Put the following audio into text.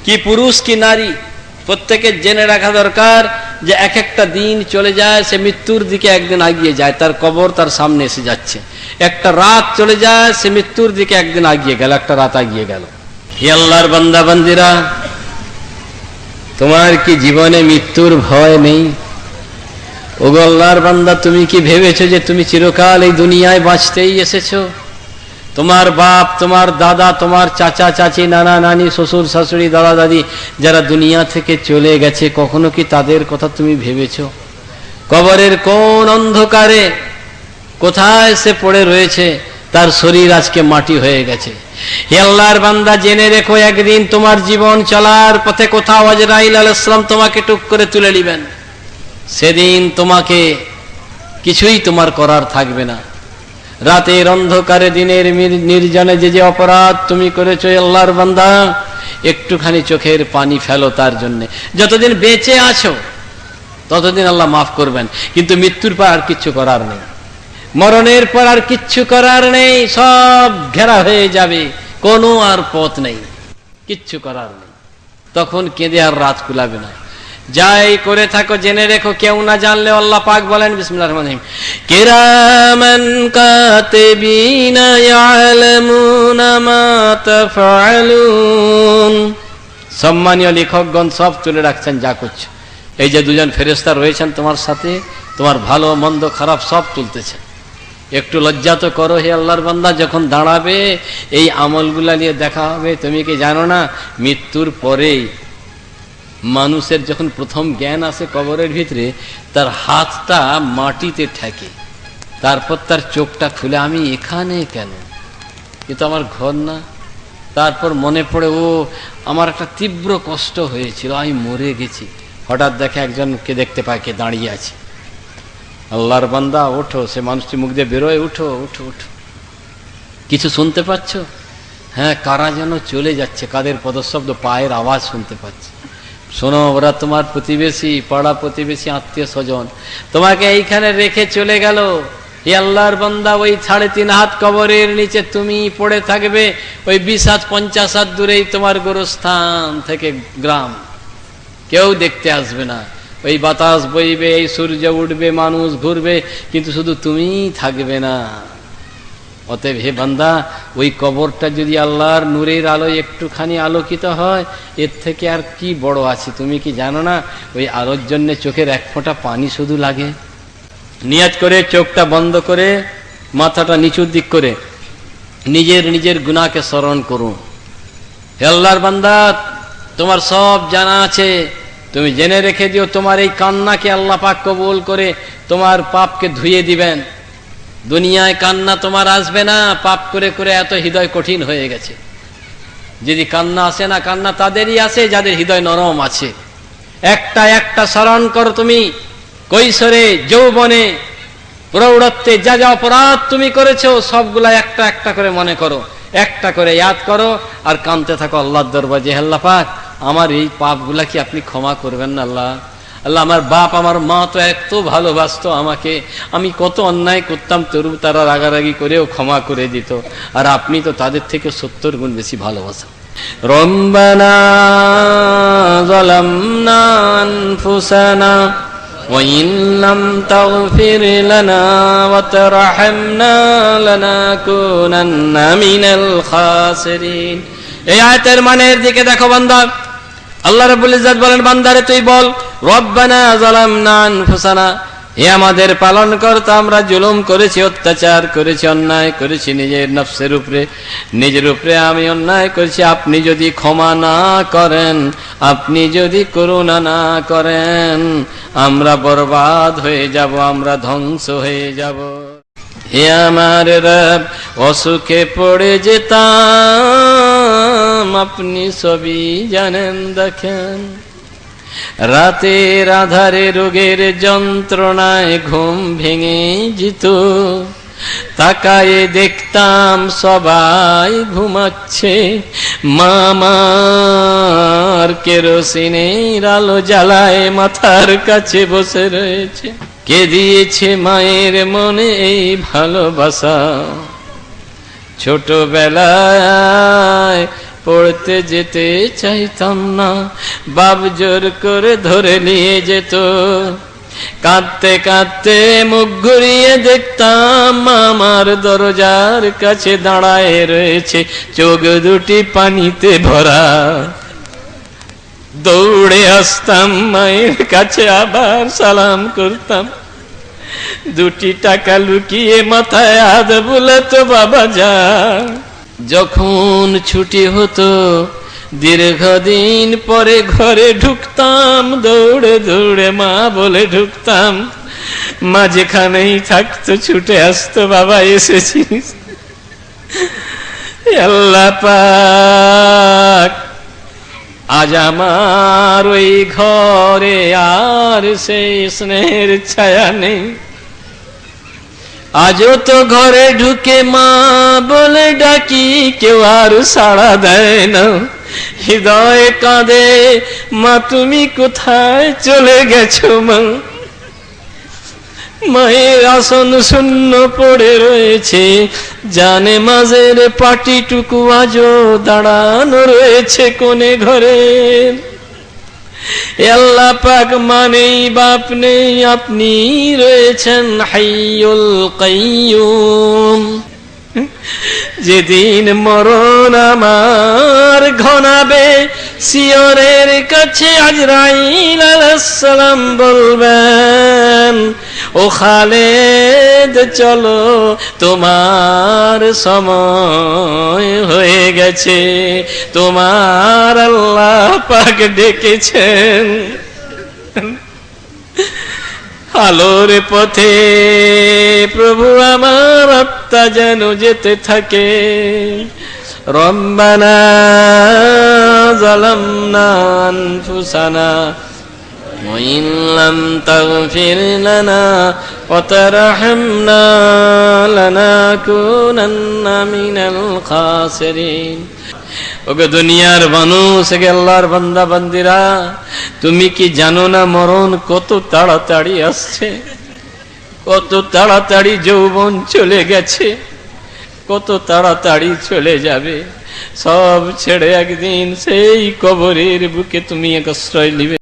কি পুরুষ কি নারী, প্রত্যেকের জেনে রাখা দরকার যে এক একটা দিন চলে যায়, সে মৃত্যুর দিকে একদিন এগিয়ে যায়, তার কবর তার সামনে এসে যাচ্ছে। একটা রাত চলে যায়, সে মৃত্যুর দিকে একদিন এগিয়ে গেল, একটা রাত এগিয়ে গেল। হে আল্লাহর বান্দা বান্দিরা, তোমার কি জীবনে মৃত্যুর ভয় নেই? ওগো আল্লাহর বান্দা, তুমি কি ভেবেছো যে তুমি চিরকাল এই দুনিয়ায় বাঁচতেই এসেছো? তোমার বাপ, তোমার দাদা, তোমার চাচা চাচি, নানা নানি, শ্বশুর শাশুড়ি, দাদা দাদি যারা দুনিয়া থেকে চলে গেছে, কখনো কি তাদের কথা তুমি ভেবেছো? কবরের কোন অন্ধকারে কোথায় সে পড়ে রয়েছে, তার শরীর আজকে মাটি হয়ে গেছে। হে আল্লাহর বান্দা, জেনে রেখো একদিন তোমার জীবন চলার পথে কোথাও আজরাইল আলাইহিস সালাম তোমাকে টুক করে তুলে নেবেন। সেদিন তোমাকে কিছুই তোমার করার থাকবে না। রাতের অন্ধকারে, দিনের নির্জনে যে যে অপরাধ তুমি করেছো আল্লাহর বান্দা, একটুখানি চোখের পানি ফেলো তার জন্য। যতদিন বেঁচে আছো ততদিন আল্লাহ মাফ করবেন, কিন্তু মৃত্যুর পর আর কিচ্ছু করার নেই। মরণের পর আর কিচ্ছু করার নেই, সব ঘেরা হয়ে যাবে, কোনো আর পথ নেই, কিচ্ছু করার নেই। তখন কেঁদে আর রাত কুলাবে না। যাই করে থাকো জেনে রেখো, কেউ না জানলে আল্লাহ পাক বলেন বিসমিল্লাহির রহমানির রহিম, কিরামান কাতিবিনা ইয়ালামুনা মা তাফআলুন। সম্মানীয় লেখকগণ সব তুলে রাখছেন যা করছো। এই যে দুজন ফেরেশতা রয়েছেন তোমার সাথে, তোমার ভালো মন্দ খারাপ সব তুলতেছেন। একটু লজ্জা তো করো হে আল্লাহর বান্দা, যখন দাঁড়াবে এই আমলগুলা নিয়ে দেখা হবে। তুমি কি জানো না, মৃত্যুর পরেই মানুষের যখন প্রথম জ্ঞান আসে কবরের ভিতরে, তার হাতটা মাটিতে ঠেকে, তারপর তার চোখটা খুলে, আমি এখানে কেন, কিন্তু আমার ঘর না। তারপর মনে পড়ে, ও আমার একটা তীব্র কষ্ট হয়েছিল, আমি মরে গেছি। হঠাৎ দেখে একজনকে দেখতে পায়, কে দাঁড়িয়ে আছে। আল্লাহর বান্দা ওঠো, সে মানুষটি মুখ দিয়ে বেরোয়, উঠো উঠো উঠো। কিছু শুনতে পাচ্ছ? হ্যাঁ, কারা যেন চলে যাচ্ছে, কাদের পদশব্দ, পায়ের আওয়াজ শুনতে পাচ্ছে। শোনো, ওরা তোমার প্রতিবেশী, পাড়া প্রতিবেশী, আত্মীয় স্বজন, তোমাকে এইখানে রেখে চলে গেল। হে আল্লাহর বান্দা, ওই 3.5 হাত কবরের নিচে তুমি পড়ে থাকবে। ওই 20 হাত 50 হাত দূরেই তোমার গোরস্থান থেকে গ্রাম, কেউ দেখতে আসবে না। ওই বাতাস বইবে, এই সূর্য উঠবে, মানুষ ঘুরবে, কিন্তু শুধু তুমিই থাকবে না। অতএব হে বান্দা, ওই কবরটা যদি আল্লাহর নূরের আলোয় একটুখানি আলোকিত হয়, এর থেকে আর কি বড় আছে? তুমি কি জানো না, ওই আলোর জন্য চোখের এক ফোঁটা পানি শুধু লাগে। নিয়ত করে চোখটা বন্ধ করে, মাথাটা নিচুর দিক করে নিজের নিজের গুনাহকে স্মরণ করুন। হে আল্লাহর বান্দা, তোমার সব জানা আছে, তুমি জেনে রেখে দিও, তোমার এই কান্নাকে আল্লাহ পাক কবুল করে তোমার পাপকে ধুয়ে দিবেন। দুনিয়ায় কান্না তোমার আসবে না, পাপ করে করে এত হৃদয় কঠিন হয়ে গেছে। যদি কান্না আসে না, কান্না তাদেরই আসে যাদের হৃদয় নরম আছে। একটা একটা স্মরণ করো তুমি, কৈশোরে, যৌবনে, প্রৌঢ়ত্বে যা যা অপরাধ তুমি করেছো, সবগুলা একটা একটা করে মনে করো, একটা করে ইয়াদ করো, আর কাঁদতে থাকো আল্লাহর দরবারে, যে আল্লাহ পাক, আমার এই পাপগুলা কি আপনি ক্ষমা করবেন না? আল্লাহ আল্লাহ, আমার বাপ আমার মা তো এত ভালোবাসতো আমাকে, আমি কত অন্যায় করতাম, তরু তারা রাগারাগি করেও ক্ষমা করে দিত, আর আপনি তো তাদের থেকে 70 গুণ বেশি ভালোবাসেন। রব্বানা যালামনা আনফুসানা ওয়া ইন লাম তাগফির লানা ওয়া তারহামনা লানাকুনান্না মিনাল খাসিরিন। এই আয়াতের মানের দিকে দেখো বান্দা, আল্লাহ রাব্বুল ইজ্জত বলেন, বান্দারে তুই বল, রব্বানা যালামনা আনফুসানা, হে আমাদের পালনকর্তা, আমরা জুলুম করেছি, অত্যাচার করেছি, অন্যায় করেছি নিজের নফসের উপরে, নিজের উপরে আমি অন্যায় করেছি। আপনি যদি ক্ষমা না করেন, আপনি যদি করুণা না করেন, আমরা বরবাদ হয়ে যাব, আমরা ধ্বংস হয়ে যাব। হে আমার রব, অসুখে পড়ে যেতাম, আপনি সবই জানেন দেখেন। রাতের আধারে রোগের যন্ত্রণায় ঘুম ভেঙে যেত, তাকায়ে দেখতাম সবাই ঘুমাচ্ছে, মামার কেরোসিনের আলো জ্বালায় মাথার কাছে বসে রয়েছে। কে দিয়েছে মায়ের মনে এই ভালোবাসা? ছোটবেলায় পড়তে যেতে চাইতাম না, বাপ জোর করে ধরে নিয়ে যেত। কাঁদতে কাঁদতে মুখ ঘুরিয়ে দেখতাম আমার দরজার কাছে দাঁড়ায় রয়েছে, চোখ দুটি পানিতে ভরা। দৌড়ে আসতাম মায়ের কাছে, আবার সালাম করতাম, দুটি টাকা লুকিয়ে মাথায় হাত বুলাতো, বাবা যা। যখন ছুটি হতো দীর্ঘদিন পরে ঘরে ঢুকতাম, দৌড়ে দৌড়ে মা বলে ঢুকতাম, মা যেখানেই থাকতো ছুটে আসতো, বাবা এসেছিস। আল্লাহ পাক আজ আমার ওই ঘরে আর সেই স্নেহের ছায়া নেই। আজও তো ঘরে ঢুকে মা বলে ডাকি, কেউ আর সাড়া দেয় না। হৃদয় কাঁদে, মা তুমি কোথায় চলে গেছো মা। মায়ের আসন শূন্য পড়ে রয়েছে, জানে মাঝের পাটিটুকু আজও দাঁড়ানো রয়েছে কোণে ঘরে। আল্লাহ পাক মানেই বাপ নেই, আপনি রয়েছেন হাইয়ুল কাইয়ুম। যেদিন মরণ আমার ঘনাবে, শিয়রের কাছে আজরাইল আলাইহিস সালাম বলবেন, ও খালেদ চলো তোমার সময় হয়ে গেছে, তোমার আল্লাহ পাক ডেকেছেন। আলোর পথে প্রভু আমার আত্মা যেন যেতে থাকে। রব্বানা যালামনা আনফুসানা ওয়া ইন লাম তাগফির লানা ওয়া তারহামনা লানাকুনান্না মিনাল খাসিরিন। ওগো দুনিয়ার মানুষ, আল্লাহর বান্দা বান্দিরা, তুমি কি জানো না মরণ কত তাড়াতাড়ি আসছে, কত তাড়াতাড়ি যৌবন চলে গেছে, কত তাড়াতাড়ি চলে যাবে। সব ছেড়ে একদিন সেই কবরের বুকে তুমি এক আশ্রয় নিবে।